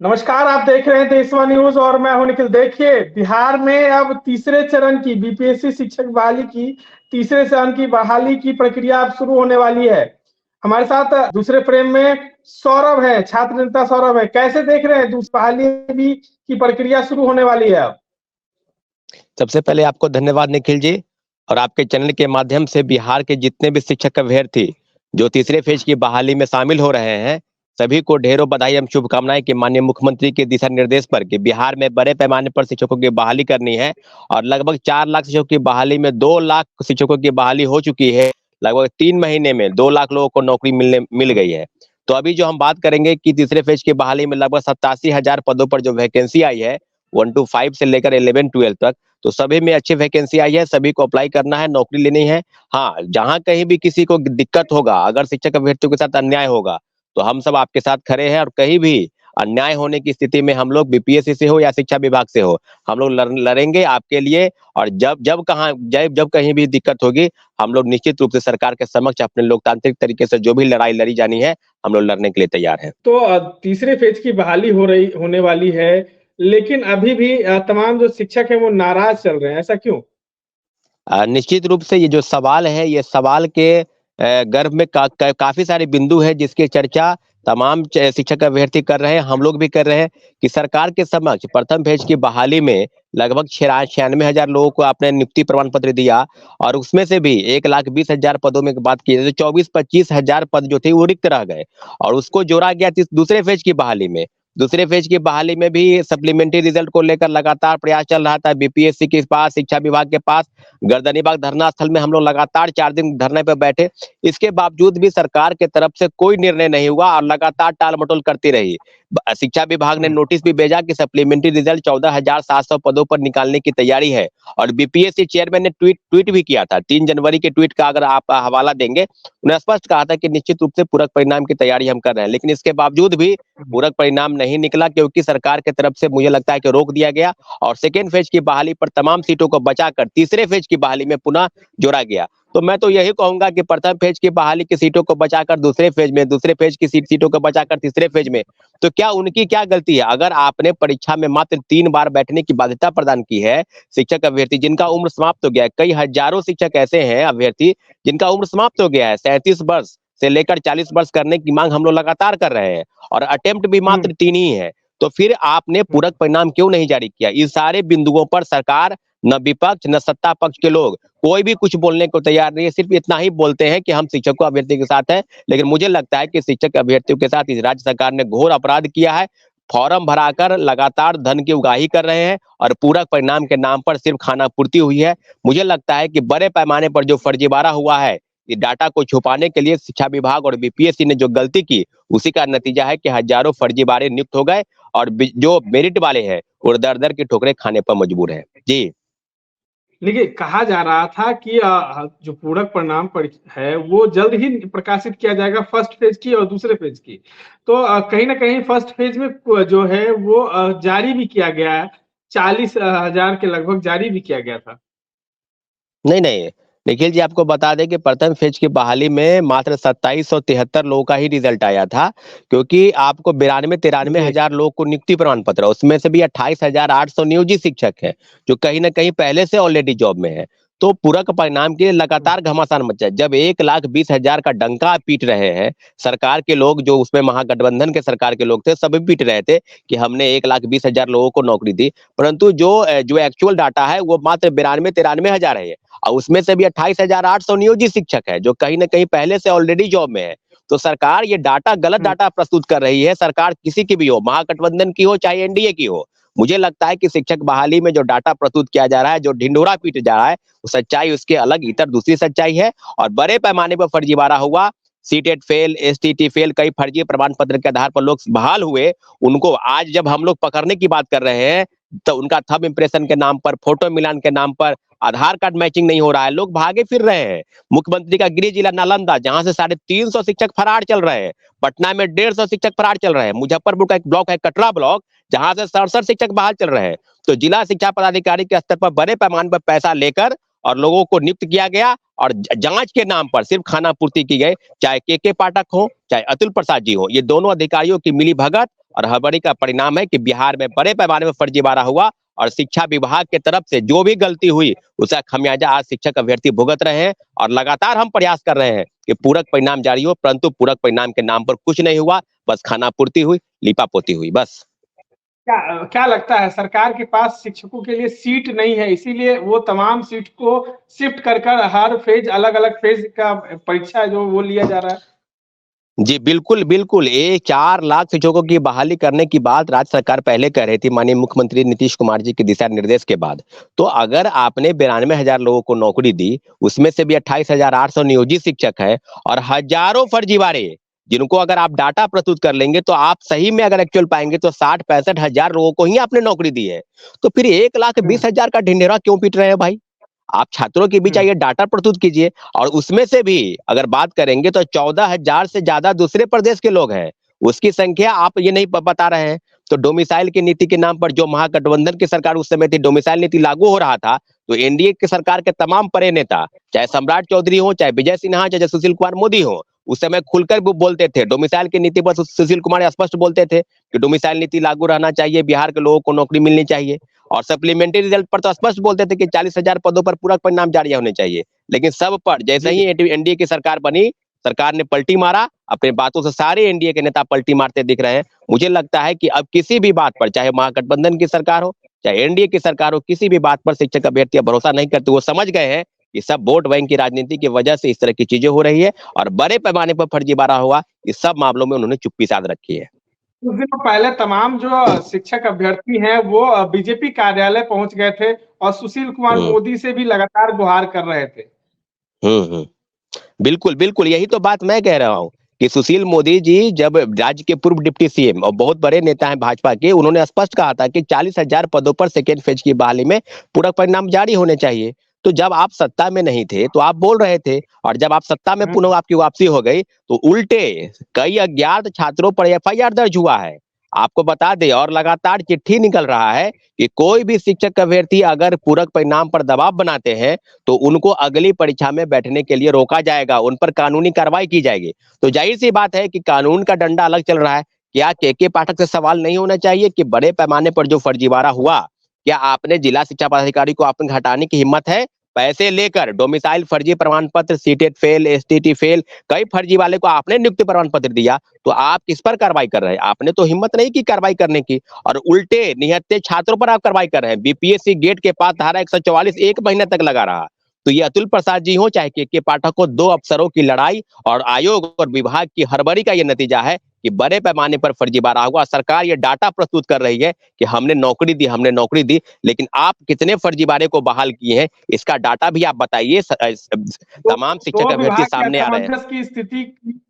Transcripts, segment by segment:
नमस्कार, आप देख रहे हैं देशवा न्यूज और मैं हूं निखिल। देखिए, बिहार में अब तीसरे चरण की बीपीएससी शिक्षक बहाली की तीसरे चरण की बहाली की प्रक्रिया अब शुरू होने वाली है। हमारे साथ दूसरे फ्रेम में सौरभ है, छात्र नेता सौरभ है। कैसे देख रहे हैं दूसरी बहाली भी की प्रक्रिया शुरू होने वाली है अब? सबसे पहले आपको धन्यवाद निखिल जी। और आपके चैनल के माध्यम से बिहार के जितने भी शिक्षक अभ्यर्थी जो तीसरे फेज की बहाली में शामिल हो रहे हैं, सभी को ढेरों बधाई एवं शुभकामनाएं कि माननीय मुख्यमंत्री के दिशा निर्देश पर कि बिहार में बड़े पैमाने पर शिक्षकों की बहाली करनी है। और लगभग 4 लाख शिक्षकों की बहाली में 2 लाख शिक्षकों की बहाली हो चुकी है। लगभग 3 महीने में 2 लाख लोगों को नौकरी मिल गई है। तो अभी जो हम बात करेंगे कि तीसरे फेज की बहाली में लगभग 87,000 पदों पर जो वैकेंसी आई है, 1 to 5 से लेकर 11-12 तक, तो सभी में अच्छी वैकेंसी आई है। सभी को अप्लाई करना है, नौकरी लेनी है। हाँ, जहां कहीं भी किसी को दिक्कत होगा, अगर शिक्षक अभ्यर्थियों के साथ अन्याय होगा, तो हम सब आपके साथ खड़े हैं। और कहीं भी अन्याय होने की स्थिति में हम लोग बीपीएससी से हो या शिक्षा विभाग से हो, हम लोग लड़ेंगे आपके लिए। और जब कहीं भी दिक्कत होगी, हम लोग निश्चित रूप से सरकार के समक्ष अपने लोकतांत्रिक तरीके से जो भी लड़ाई लड़ी जानी है, हम लोग लड़ने के लिए तैयार हैं। तो तीसरे फेज की बहाली होने वाली है, लेकिन अभी भी तमाम जो शिक्षक है वो नाराज चल रहे हैं। ऐसा क्यों? निश्चित रूप से ये जो सवाल है, ये सवाल के गर्भ में काफी सारे बिंदु है जिसकी चर्चा तमाम शिक्षक अभ्यर्थी कर रहे हैं, हम लोग भी कर रहे हैं कि सरकार के समक्ष प्रथम फेज की बहाली में लगभग 96,000 लोगों को आपने नियुक्ति प्रमाण पत्र दिया। और उसमें से भी 1,20,000 पदों में बात की जाए तो 24-25 हजार पद जो थे वो रिक्त रह गए। और उसको जोड़ा गया दूसरे फेज की बहाली में। दूसरे फेज की बहाली में भी सप्लीमेंट्री रिजल्ट को लेकर लगातार प्रयास चल रहा था, बीपीएससी के पास, शिक्षा विभाग के पास। गर्दनीबाग धरना स्थल में हम लोग लगातार 4 दिन धरने पर बैठे। इसके बावजूद भी सरकार के तरफ से कोई निर्णय नहीं हुआ और लगातार टाल मटोल करती रही। शिक्षा विभाग ने नोटिस भी भेजा कि सप्लीमेंट्री रिजल्ट 14,700 पदों पर निकालने की तैयारी है। और बीपीएससी चेयरमैन ने ट्वीट भी किया था, 3 जनवरी के ट्वीट का अगर आप हवाला देंगे, उन्हें स्पष्ट कहा था कि निश्चित रूप से पूरक परिणाम की तैयारी हम कर रहे हैं। लेकिन इसके बावजूद भी पूरक परिणाम नहीं निकला, क्योंकि सरकार की तरफ से मुझे लगता है कि रोक दिया गया। और सेकेंड फेज की बहाली पर तमाम सीटों को बचाकर तीसरे फेज की बहाली में पुनः जोड़ा गया। तो मैं तो यही कहूंगा कि प्रथम फेज की बहाली की सीटों को बचाकर दूसरे फेज में, दूसरे फेज की सीटों को बचाकर तीसरे फेज में, तो क्या उनकी क्या गलती है? अगर आपने परीक्षा में मात्र 3 बार बैठने की बाध्यता प्रदान की है, शिक्षक अभ्यर्थी जिनका उम्र समाप्त हो गया है, कई हजारों शिक्षक ऐसे हैं अभ्यर्थी जिनका उम्र समाप्त हो गया है, 37 वर्ष से लेकर 40 वर्ष करने की मांग हम लोग लगातार कर रहे हैं, और अटेम्प्ट भी मात्र 3 ही है। तो फिर आपने पूरक परिणाम क्यों नहीं जारी किया? इस सारे बिंदुओं पर सरकार, न विपक्ष न सत्ता पक्ष के लोग, कोई भी कुछ बोलने को तैयार नहीं है। सिर्फ इतना ही बोलते हैं कि हम शिक्षकों अभ्यर्थी के साथ हैं। लेकिन मुझे लगता है कि शिक्षक अभ्यर्थियों के साथ इस राज्य सरकार ने घोर अपराध किया है। फॉर्म भराकर लगातार धन की उगाही कर रहे हैं और पूरक परिणाम के नाम पर सिर्फ खाना पूर्ति हुई है। मुझे लगता है कि बड़े पैमाने पर जो फर्जीवाड़ा हुआ है, ये डाटा को छुपाने के लिए शिक्षा विभाग और बीपीएससी ने जो गलती की, उसी का नतीजा है कि हजारों फर्जीवाड़े नियुक्त हो गए। और जो मेरिट वाले हैं वो दर-दर की ठोकरें खाने पर मजबूर हैं। जी। देखिए, कहा जा रहा था कि जो पूरक परिणाम है वो जल्द ही प्रकाशित किया जाएगा, फर्स्ट फेज की और दूसरे फेज की। तो कहीं ना कहीं फर्स्ट फेज में जो है वो जारी भी किया गया है, 40,000 के लगभग जारी भी किया गया था। नहीं, नहीं। निखिल जी, आपको बता दें कि प्रथम फेज की बहाली में मात्र 2773 लोगों का ही रिजल्ट आया था, क्योंकि आपको 92-93 जी। हजार लोग को नियुक्ति प्रमाण पत्र, उसमें से भी 28,800 नियोजित शिक्षक हैं, जो कहीं न कहीं पहले से ऑलरेडी जॉब में हैं। तो पूरक परिणाम के लिए लगातार घमासान मचा है। जब 1,20,000 का डंका आप पीट रहे हैं, सरकार के लोग जो उसमें महागठबंधन के सरकार के लोग थे, सभी पीट रहे थे कि हमने 1,20,000 लोगों को नौकरी दी। परंतु जो एक्चुअल डाटा है वो मात्र 92-93 हजार है। और उसमें से भी 28,800 नियोजित शिक्षक है, जो कहीं न कहीं पहले से ऑलरेडी जॉब में है। तो सरकार ये डाटा, गलत डाटा प्रस्तुत कर रही है। सरकार किसी की भी हो, महागठबंधन की हो चाहे एनडीए की हो। मुझे लगता है कि शिक्षक बहाली में जो डाटा प्रस्तुत किया जा रहा है, जो ढिंढोरा पीटा जा रहा है, वो सच्चाई उसके अलग, इतर दूसरी सच्चाई है। और बड़े पैमाने पर फर्जीवाड़ा हुआ। सीटेट फेल, एसटीटी फेल, कई फर्जी प्रमाण पत्र के आधार पर लोग बहाल हुए। उनको आज जब हम लोग पकड़ने की बात कर रहे हैं, तो उनका थंब इम्प्रेशन के नाम पर, फोटो मिलान के नाम पर, आधार कार्ड मैचिंग नहीं हो रहा है, लोग भागे फिर रहे हैं। मुख्यमंत्री का गृह जिला नालंदा, जहां से 350 शिक्षक फरार चल रहे हैं। पटना में 150 शिक्षक फरार चल रहे हैं। मुजफ्फरपुर का एक ब्लॉक है, कटरा ब्लॉक, जहां से 67 शिक्षक बहाल चल रहे हैं। तो जिला शिक्षा पदाधिकारी के स्तर पर बड़े पैमाने पर पैसा लेकर और लोगों को नियुक्त किया गया, और जांच के नाम पर सिर्फ खाना पूर्ति की गई। चाहे के पाठक हो, चाहे अतुल प्रसाद जी हो, ये दोनों अधिकारियों की मिली भगत और हड़बड़ी का परिणाम है कि बिहार में बड़े पैमाने पर फर्जीवाड़ा हुआ और शिक्षा विभाग के तरफ से जो भी गलती हुई उसका खमियाजा आज शिक्षक अभ्यर्थी भुगत रहे हैं। और लगातार हम प्रयास कर रहे हैं कि पूरक परिणाम जारी हो, परंतु पूरक परिणाम के नाम पर कुछ नहीं हुआ, बस खाना पूर्ति हुई, लिपापोती हुई बस। क्या क्या लगता है, सरकार के पास शिक्षकों के लिए सीट नहीं है, इसीलिए वो तमाम सीट को शिफ्ट कर हर फेज अलग अलग फेज का परीक्षा जो वो लिया जा रहा है? जी, बिल्कुल, बिल्कुल। ये 4 लाख शिक्षकों की बहाली करने की बात राज्य सरकार पहले कह रही थी, माननीय मुख्यमंत्री नीतीश कुमार जी के दिशा निर्देश के बाद। तो अगर आपने 92,000 लोगों को नौकरी दी, उसमें से भी 28,800 नियोजित शिक्षक हैं और हजारों फर्जीवाड़े, जिनको अगर आप डाटा प्रस्तुत कर लेंगे, तो आप सही में अगर एक्चुअल पाएँगे तो 60-65 हज़ार लोगों को ही आपने नौकरी दी है। तो फिर हुँ, 1,20,000 का ढिंढेरा क्यों पीट रहे हैं भाई? आप छात्रों के बीच हुँ, आइए, डाटा प्रस्तुत कीजिए। और उसमें से भी अगर बात करेंगे तो 14,000 से ज्यादा दूसरे प्रदेश के लोग हैं, उसकी संख्या आप ये नहीं बता रहे हैं। तो डोमिसाइल की नीति के नाम पर जो महागठबंधन की सरकार उस समय थी, डोमिसाइल नीति लागू हो रहा था, तो एनडीए की सरकार के तमाम बड़े नेता, चाहे सम्राट चौधरी हो, चाहे विजय सिन्हा, चाहे सुशील कुमार मोदी हो, उस समय खुलकर वो बोलते थे डोमिसाइल की नीति पर। सुशील कुमार स्पष्ट बोलते थे कि डोमिसाइल नीति लागू रहना चाहिए, बिहार के लोगों को नौकरी मिलनी चाहिए। और सप्लीमेंट्री रिजल्ट पर तो स्पष्ट बोलते थे कि 40,000 पदों पर पूरक परिणाम जारी होने चाहिए। लेकिन सब पर जैसे जी। ही एनडीए की सरकार बनी, सरकार ने पलटी मारा, अपनी बातों से सारे एनडीए के नेता पलटी मारते दिख रहे हैं। मुझे लगता है कि अब किसी भी बात पर, चाहे महागठबंधन की सरकार हो, चाहे एनडीए की सरकार हो, किसी भी बात पर शिक्षक अभ्यर्थी भरोसा नहीं करते। वो समझ गए हैं कि सब वोट बैंक की राजनीति की वजह से इस तरह की चीजें हो रही है और बड़े पैमाने पर फर्जीवाड़ा हुआ, इस सब मामलों में उन्होंने चुप्पी साध रखी है। कुछ दिनों पहले तमाम जो शिक्षक अभ्यर्थी हैं वो बीजेपी कार्यालय पहुंच गए थे और सुशील कुमार हम्म मोदी से भी लगातार गुहार कर रहे थे। हम्म। बिल्कुल, बिल्कुल, यही तो बात मैं कह रहा हूँ कि सुशील मोदी जी जब राज्य के पूर्व डिप्टी सीएम और बहुत बड़े नेता हैं भाजपा के, उन्होंने स्पष्ट कहा था कि 40,000 पदों पर सेकेंड फेज की बहाली में पूरक परिणाम जारी होने चाहिए। तो जब आप सत्ता में नहीं थे, तो आप बोल रहे थे, और जब आप सत्ता में हुँ, पुनः आपकी वापसी हो गई, तो उल्टे कई अज्ञात छात्रों पर एफआईआर दर्ज हुआ है। आपको बता दें, और लगातार चिट्ठी निकल रहा है कि कोई भी शिक्षक अभ्यर्थी अगर पूरक परिणाम पर दबाव बनाते हैं, तो उनको अगली परीक्षा में बैठने के लिए रोका जाएगा, उन पर कानूनी कार्रवाई की जाएगी। तो जाहिर-सी बात है कि कानून का डंडा अलग चल रहा है। क्या के पाठक से सवाल नहीं होना चाहिए कि बड़े पैमाने पर जो फर्जीवाड़ा हुआ, क्या आपने जिला शिक्षा पदाधिकारी को आपने हटाने की हिम्मत है? पैसे लेकर डोमिसाइल फर्जी प्रमाण पत्र, सीटेट फेल, एसटीटी फेल, कई फर्जी वाले को आपने नियुक्ति प्रमाण पत्र दिया, तो आप किस पर कार्रवाई कर रहे हैं? आपने तो हिम्मत नहीं की कार्रवाई करने की, और उल्टे निहत्थे छात्रों पर आप कार्रवाई कर रहे हैं। बीपीएससी गेट के पास धारा 144 1 महीने तक लगा रहा। तो ये अतुल प्रसाद जी हो, चाहे के पाठक हो, 2 अफसरों की लड़ाई और आयोग और विभाग की हड़बड़ी का ये नतीजा है कि बड़े पैमाने पर फर्जीवाड़ा हुआ। सरकार ये डाटा प्रस्तुत कर रही है कि हमने नौकरी दी, हमने नौकरी दी, लेकिन आप कितने फर्जीवाड़े को बहाल किए हैं, इसका डाटा भी आप बताइए। दो तमाम शिक्षक दो अभ्यर्थी विभाग के सामने आ रहे हैं। असमंजस की स्थिति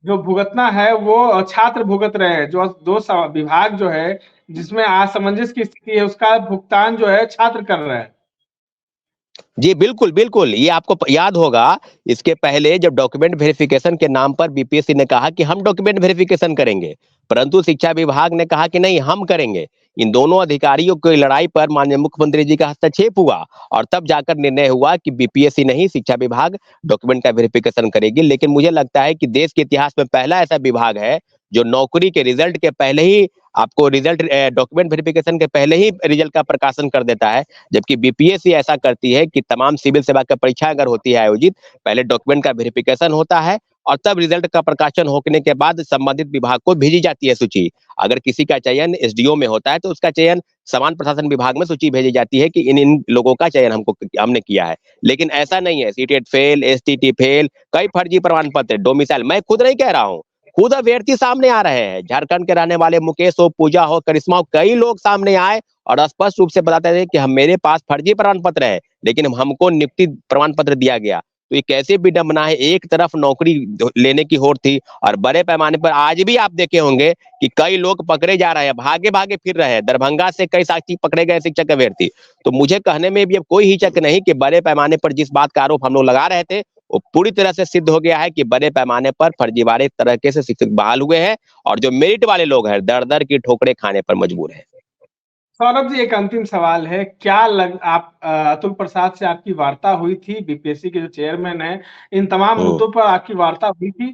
जो भुगतना है वो छात्र भुगत रहे हैं। जो विभाग जो है जिसमें असमंजस की स्थिति है उसका भुगतान जो है छात्र कर रहे हैं। जी, बिल्कुल, बिल्कुल। ये आपको याद होगा, इसके पहले जब डॉक्यूमेंट वेरिफिकेशन के नाम पर बीपीएससी ने कहा कि हम डॉक्यूमेंट वेरिफिकेशन करेंगे, परंतु शिक्षा विभाग ने कहा कि नहीं, हम करेंगे। इन दोनों अधिकारियों की लड़ाई पर माननीय मुख्यमंत्री जी का हस्तक्षेप हुआ और तब जाकर निर्णय हुआ कि बीपीएससी नहीं, शिक्षा विभाग डॉक्यूमेंट का वेरिफिकेशन करेगी। लेकिन मुझे लगता है कि देश के इतिहास में पहला ऐसा विभाग है जो नौकरी के रिजल्ट के पहले ही आपको रिजल्ट, डॉक्यूमेंट वेरिफिकेशन के पहले ही रिजल्ट का प्रकाशन कर देता है। जबकि बीपीएससी ऐसा करती है कि तमाम सिविल सेवा की परीक्षा अगर होती है आयोजित, पहले डॉक्यूमेंट का वेरिफिकेशन होता है और तब रिजल्ट का प्रकाशन होने के बाद संबंधित विभाग को भेजी जाती है सूची। अगर किसी का चयन एसडीओ में होता है, तो उसका चयन समान प्रशासन विभाग में सूची भेजी जाती है कि इन इन लोगों का चयन हमने किया है। लेकिन ऐसा नहीं है, सीटेट फेल, एसटीटी फेल, कई फर्जी प्रमाण पत्र, डोमिसाइल, मैं खुद नहीं कह रहा हूँ, खुद अभ्यर्थी सामने आ रहे हैं। झारखंड के रहने वाले मुकेश हो, पूजा हो, करिश्मा हो, कई लोग सामने आए और स्पष्ट रूप से बताते थे कि हम, मेरे पास फर्जी प्रमाण पत्र है, लेकिन हमको नियुक्ति प्रमाण पत्र दिया गया। तो ये कैसे विडंबना है, एक तरफ नौकरी लेने की होड़ थी और बड़े पैमाने पर आज भी आप देखे होंगे कि कई लोग पकड़े जा रहे हैं, भागे भागे फिर रहे हैं। दरभंगा से कई साथी पकड़े गए शिक्षक अभ्यर्थी। तो मुझे कहने में भी अब कोई हिचक नहीं कि बड़े पैमाने पर जिस बात का आरोप हम लोग लगा रहे थे, वो पूरी तरह से सिद्ध हो गया है कि बड़े पैमाने पर फर्जीवाड़े तरीके से शिक्षक बहाल हुए हैं और जो मेरिट वाले लोग हैं दर दर की ठोकरें खाने पर मजबूर हैं। सौरभ जी, एक अंतिम सवाल है, क्या आप अतुल प्रसाद से आपकी वार्ता हुई थी? बीपीएससी के जो चेयरमैन हैं, इन तमाम हम्म। मुद्दों पर आपकी वार्ता हुई थी?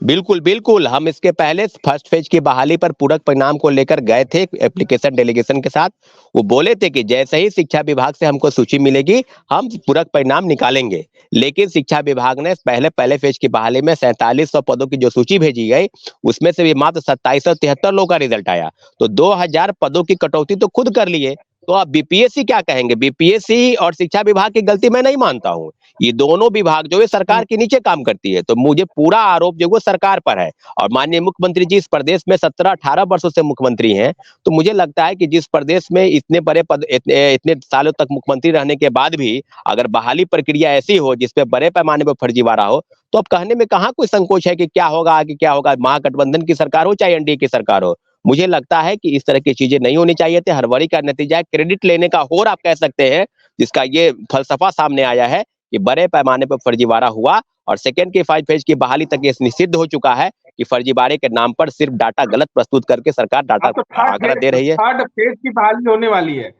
बिल्कुल, बिल्कुल। हम इसके पहले फर्स्ट फेज की बहाली पर पूरक परिणाम को लेकर गए थे एप्लीकेशन डेलीगेशन के साथ। वो बोले थे कि जैसे ही शिक्षा विभाग से हमको सूची मिलेगी, हम पूरक परिणाम निकालेंगे। लेकिन शिक्षा विभाग ने पहले पहले फेज की बहाली में 4700 पदों की जो सूची भेजी गई, उसमें से भी मात्र 2773 लोगों का रिजल्ट आया। तो 2000 पदों की कटौती तो खुद कर लिए। तो अब बीपीएससी क्या कहेंगे? बीपीएससी और शिक्षा विभाग की गलती मैं नहीं मानता हूँ। ये दोनों विभाग जो है सरकार के नीचे काम करती है, तो मुझे पूरा आरोप जो है वो सरकार पर है। और माननीय मुख्यमंत्री जी इस प्रदेश में 17-18 वर्षों से मुख्यमंत्री हैं, तो मुझे लगता है कि जिस प्रदेश में इतने बड़े पद इतने सालों तक मुख्यमंत्री रहने के बाद भी अगर बहाली प्रक्रिया ऐसी हो जिसपे बड़े पैमाने पर फर्जीवाड़ा हो, तो अब कहने में कहाँ कोई संकोच है कि क्या होगा आगे क्या होगा, महागठबंधन की सरकार हो चाहे एनडीए की सरकार हो। मुझे लगता है कि इस तरह की चीजें नहीं होनी चाहिए थी। हड़बड़ी का नतीजा है, क्रेडिट लेने का होड़ आप कह सकते हैं, जिसका ये फलसफा सामने आया है कि बड़े पैमाने पर फर्जीवाड़ा हुआ और सेकंड की 5 फेज की बहाली तक ये निषिद्ध हो चुका है कि फर्जीवाड़े के नाम पर सिर्फ डाटा गलत प्रस्तुत करके सरकार डाटा अब तो थर्ड आंकड़ा दे रही है। थर्ड फेज की बहाली होने वाली है।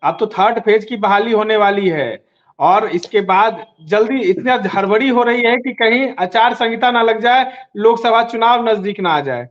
अब तो थर्ड फेज की बहाली होने वाली है और इसके बाद जल्दी इतना हड़बड़ी हो रही है कि कहीं आचार संहिता ना लग जाए, लोकसभा चुनाव नजदीक ना आ जाए।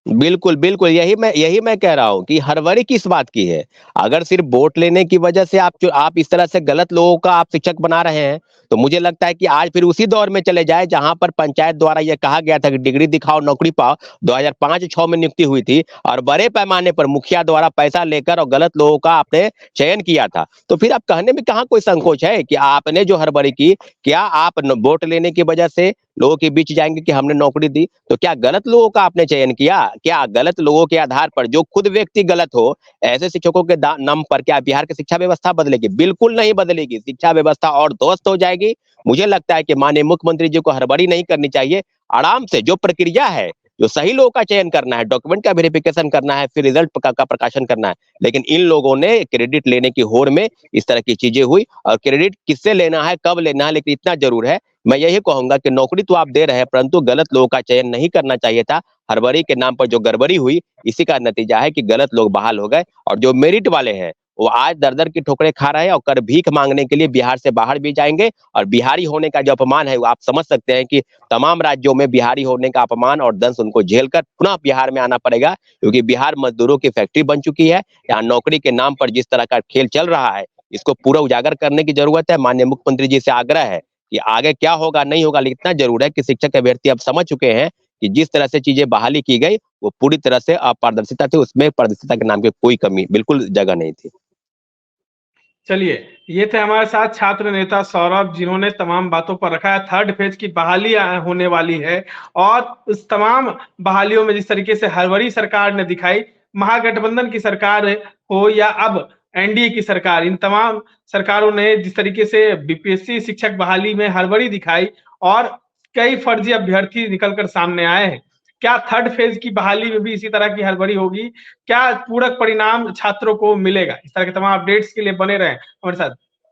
बिल्कुल, बिल्कुल, यही मैं कह रहा हूँ कि हड़बड़ी किस बात की है? अगर सिर्फ़ वोट लेने की वजह से आप इस तरह से गलत लोगों का आप शिक्षक बना रहे हैं, तो मुझे लगता है कि आज फिर उसी दौर में चले जाएँ जहाँ पर पंचायत द्वारा ये कहा गया था कि डिग्री दिखाओ, नौकरी पाओ। 2005-6 में नियुक्ति हुई थी और बड़े पैमाने पर मुखिया द्वारा पैसा लेकर और गलत लोगों का आपने चयन किया था। तो फिर अब कहने में कहाँ कोई संकोच है कि आपने जो हड़बड़ी की, क्या आप न वोट लेने की वजह से लोगों के बीच जाएँगे कि हमने नौकरी दी? तो क्या गलत लोगों का आपने चयन किया? क्या गलत लोगों के आधार पर जो खुद व्यक्ति गलत हो, ऐसे शिक्षकों के नाम पर क्या बिहार की शिक्षा व्यवस्था बदलेगी? बिल्कुल नहीं बदलेगी। शिक्षा व्यवस्था और ध्वस्त हो जाएगी। मुझे लगता है कि माननीय मुख्यमंत्री जी को हड़बड़ी नहीं करनी चाहिए। आराम से जो प्रक्रिया है, जो सही लोगों का चयन करना है, डॉक्यूमेंट का वेरिफिकेशन करना है, फिर रिजल्ट का प्रकाशन करना है। लेकिन इन लोगों ने क्रेडिट लेने की होड़ में इस तरह की चीजें हुई और क्रेडिट किससे लेना है, कब लेना है, लेकिन इतना जरूर है, मैं यही कहूंगा कि नौकरी तो आप दे रहे हैं, परंतु गलत लोगों का चयन नहीं करना चाहिए था। हड़बड़ी के नाम पर जो गड़बड़ी हुई, इसी का नतीजा है कि गलत लोग बहाल हो गए और जो मेरिट वाले हैं, वो आज दर-दर की ठोकरें खा रहे हैं और कल भीख मांगने के लिए बिहार से बाहर भी जाएँगे और बिहारी होने का जो अपमान है, वो आप समझ सकते हैं कि तमाम राज्यों में बिहारी होने का अपमान और दंश उनको झेलकर पुनः बिहार में आना पड़ेगा, क्योंकि बिहार मज़दूरों की फैक्ट्री बन चुकी है। यहाँ नौकरी के नाम पर जिस तरह का खेल चल रहा है, इसको पूरा उजागर करने की ज़रूरत है। माननीय मुख्यमंत्री जी से आग्रह है कि आगे क्या होगा, नहीं होगा, लेकिन इतना ज़रूर है कि शिक्षक अभ्यर्थी अब समझ चुके हैं कि जिस तरह से चीज़ें बहाली की गई, वो पूरी तरह से अपारदर्शिता थी, उसमें पारदर्शिता के नाम की कोई कमी बिल्कुल जगह नहीं थी। चलिए, ये थे हमारे साथ छात्र नेता सौरभ, जिन्होंने तमाम बातों पर रखा है। थर्ड फेज की बहाली होने वाली है और उस तमाम बहालियों में जिस तरीके से हड़बड़ी सरकार ने दिखाई, महागठबंधन की सरकार हो या अब एनडीए की सरकार, इन तमाम सरकारों ने जिस तरीके से बीपीएससी शिक्षक बहाली में हड़बड़ी दिखाई और कई फर्जी अभ्यर्थी निकलकर सामने आए हैं। क्या थर्ड फेज की बहाली में भी इसी तरह की हड़बड़ी होगी? क्या पूरक परिणाम छात्रों को मिलेगा? इस तरह के तमाम अपडेट्स के लिए बने रहें हमारे साथ।